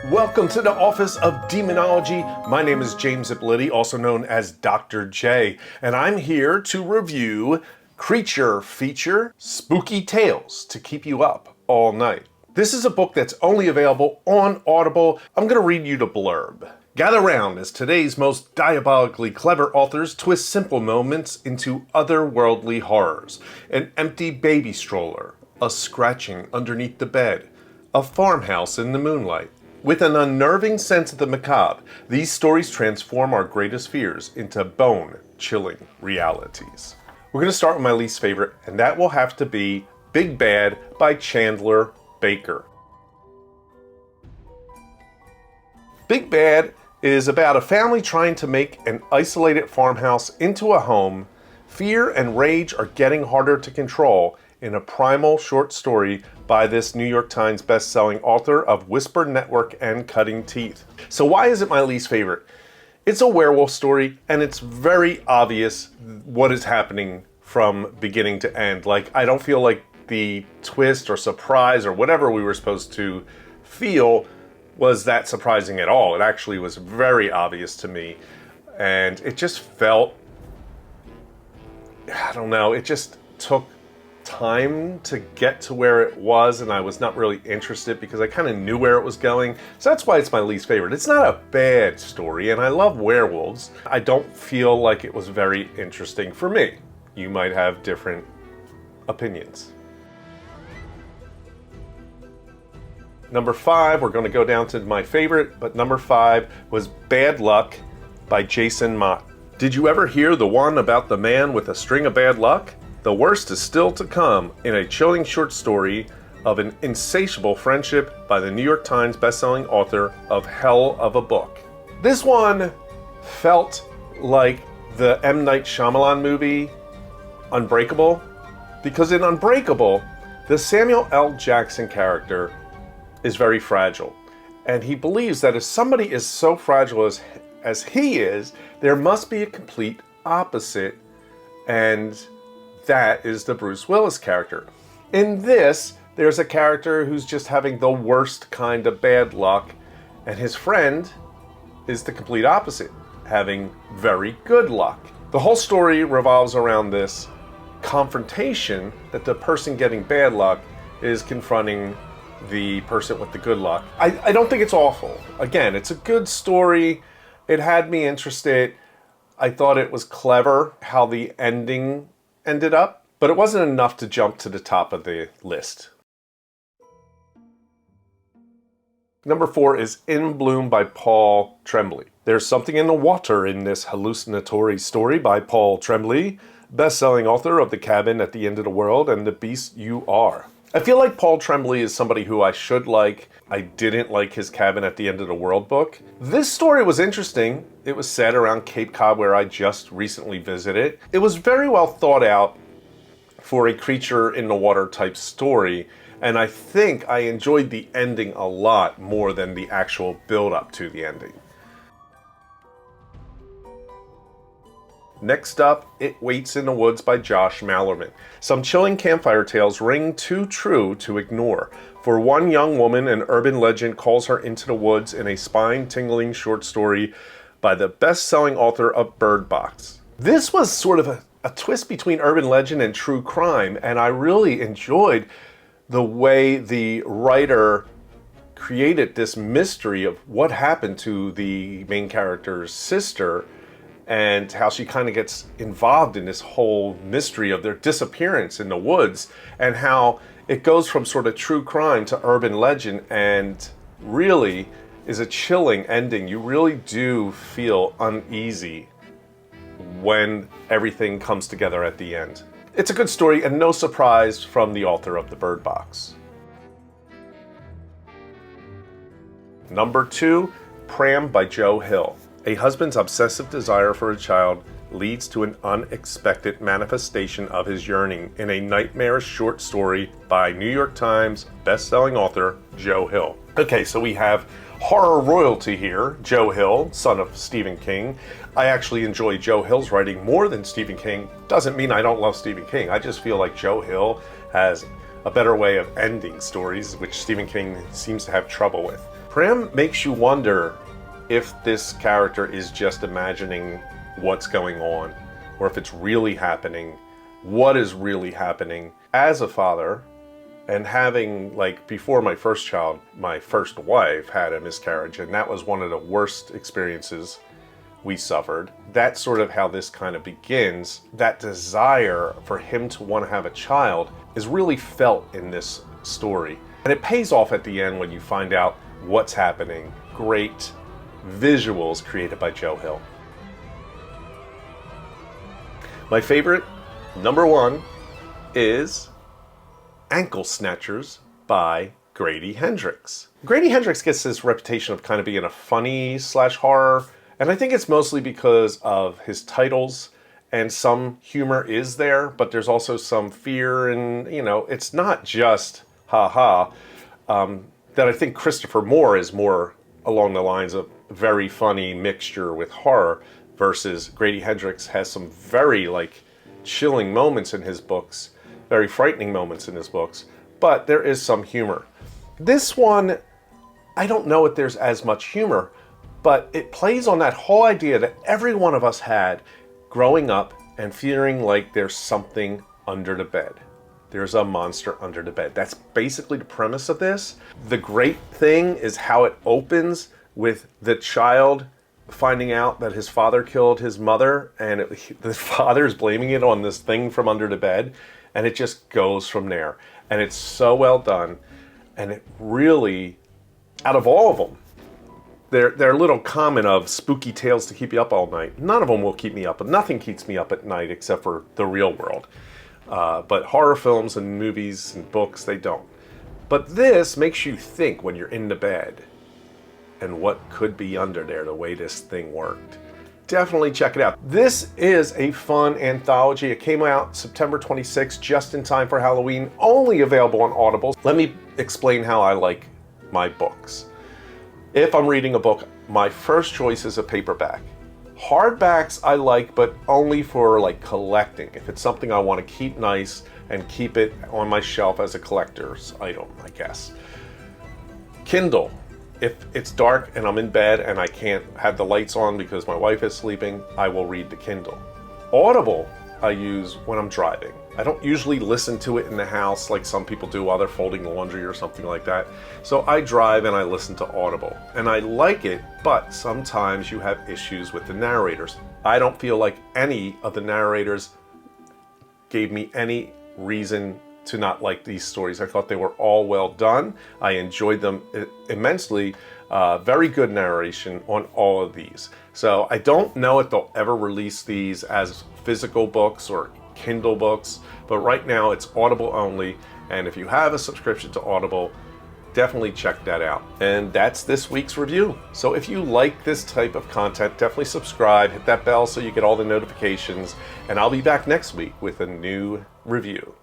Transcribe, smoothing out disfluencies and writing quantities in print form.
Welcome to the Office of Demonology. My name is James Ippoliti, also known as Dr. J, and I'm here to review Creature Feature Spooky Tales to keep you up all night. This is a book that's only available on Audible. I'm going to read you the blurb. Gather round as today's most diabolically clever authors twist simple moments into otherworldly horrors. An empty baby stroller, a scratching underneath the bed, a farmhouse in the moonlight. With an unnerving sense of the macabre, these stories transform our greatest fears into bone-chilling realities. We're going to start with my least favorite, and that will have to be Big Bad by Chandler Baker. Big Bad is about a family trying to make an isolated farmhouse into a home. Fear and rage are getting harder to control in a primal short story by this New York Times best-selling author of Whisper Network and Cutting Teeth. So why is it my least favorite? It's a werewolf story, and it's very obvious what is happening from beginning to end. Like, I don't feel like the twist or surprise or whatever we were supposed to feel was that surprising at all. It actually was very obvious to me, and it just felt, I don't know, it just took time to get to where it was, and I was not really interested because I kind of knew where it was going. So that's why it's my least favorite. It's not a bad story, and I love werewolves. I don't feel like it was very interesting for me. You might have different opinions. Number 5, we're going to go down to my favorite, but number 5 was Bad Luck by Jason Mott. Did you ever hear the one about the man with a string of bad luck? The worst is still to come in a chilling short story of an insatiable friendship by the New York Times bestselling author of Hell of a Book. This one felt like the M. Night Shyamalan movie Unbreakable, because in Unbreakable, the Samuel L. Jackson character is very fragile, and he believes that if somebody is so fragile as he is, there must be a complete opposite, and that is the Bruce Willis character. In this, there's a character who's just having the worst kind of bad luck, and his friend is the complete opposite, having very good luck. The whole story revolves around this confrontation that the person getting bad luck is confronting the person with the good luck. I don't think it's awful. Again, it's a good story. It had me interested. I thought it was clever how the ending ended up, but it wasn't enough to jump to the top of the list. Number 4 is In Bloom by Paul Tremblay. There's something in the water in this hallucinatory story by Paul Tremblay, best-selling author of The Cabin at the End of the World and The Beast You Are. I feel like Paul Tremblay is somebody who I should like. I didn't like his Cabin at the End of the World book. This story was interesting. It was set around Cape Cod, where I just recently visited. It was very well thought out for a creature in the water type story, and I think I enjoyed the ending a lot more than the actual build-up to the ending. Next up, It Waits in the Woods by Josh Malerman. Some chilling campfire tales ring too true to ignore. For one young woman, an urban legend calls her into the woods in a spine-tingling short story by the best-selling author of Bird Box. This was sort of a twist between urban legend and true crime, and I really enjoyed the way the writer created this mystery of what happened to the main character's sister, and how she kind of gets involved in this whole mystery of their disappearance in the woods, and how it goes from sort of true crime to urban legend, and really is a chilling ending. You really do feel uneasy when everything comes together at the end. It's a good story, and no surprise from the author of The Bird Box. Number 2, Pram by Joe Hill. A husband's obsessive desire for a child leads to an unexpected manifestation of his yearning in a nightmarish short story by New York Times best-selling author Joe Hill. Okay, so we have horror royalty here, Joe Hill, son of Stephen King. I actually enjoy Joe Hill's writing more than Stephen King. Doesn't mean I don't love Stephen King. I just feel like Joe Hill has a better way of ending stories, which Stephen King seems to have trouble with. Prim makes you wonder if this character is just imagining what's going on, or if it's really happening, what is really happening. As a father, and having, like, before my first child, my first wife had a miscarriage, and that was one of the worst experiences we suffered. That's sort of how this kind of begins. That desire for him to want to have a child is really felt in this story. And it pays off at the end when you find out what's happening. Great visuals created by Joe Hill. My favorite, number one, is Ankle Snatchers by Grady Hendrix. Grady Hendrix gets this reputation of kind of being a funny slash horror, and I think it's mostly because of his titles, and some humor is there, but there's also some fear, and it's not just ha-ha. That I think Christopher Moore is more along the lines of very funny mixture with horror, versus Grady Hendrix has some very chilling moments in his books, very frightening moments in his books, but there is some humor. This one, I don't know if there's as much humor, but it plays on that whole idea that every one of us had growing up and feeling like there's something under the bed. There's a monster under the bed. That's basically the premise of this. The great thing is how it opens with the child finding out that his father killed his mother, and the father's blaming it on this thing from under the bed, and it just goes from there. And it's so well done, and it really, out of all of them, their little comment of spooky tales to keep you up all night, none of them will keep me up, but nothing keeps me up at night except for the real world. But horror films and movies and books, they don't. But this makes you think when you're in the bed and what could be under there, the way this thing worked. Definitely check it out. This is a fun anthology. It came out September 26th, just in time for Halloween, only available on Audible. Let me explain how I like my books. If I'm reading a book, my first choice is a paperback. Hardbacks I like, but only for collecting. If it's something I want to keep nice and keep it on my shelf as a collector's item, I guess. Kindle. If it's dark and I'm in bed and I can't have the lights on because my wife is sleeping, I will read the Kindle. Audible I use when I'm driving. I don't usually listen to it in the house like some people do while they're folding the laundry or something like that. So I drive and I listen to Audible. And I like it, but sometimes you have issues with the narrators. I don't feel like any of the narrators gave me any reason to not like these stories. I thought they were all well done. I enjoyed them immensely. Very good narration on all of these. So I don't know if they'll ever release these as physical books or Kindle books, but right now it's Audible only. And if you have a subscription to Audible, definitely check that out. And that's this week's review. So if you like this type of content, definitely subscribe, hit that bell so you get all the notifications, and I'll be back next week with a new review.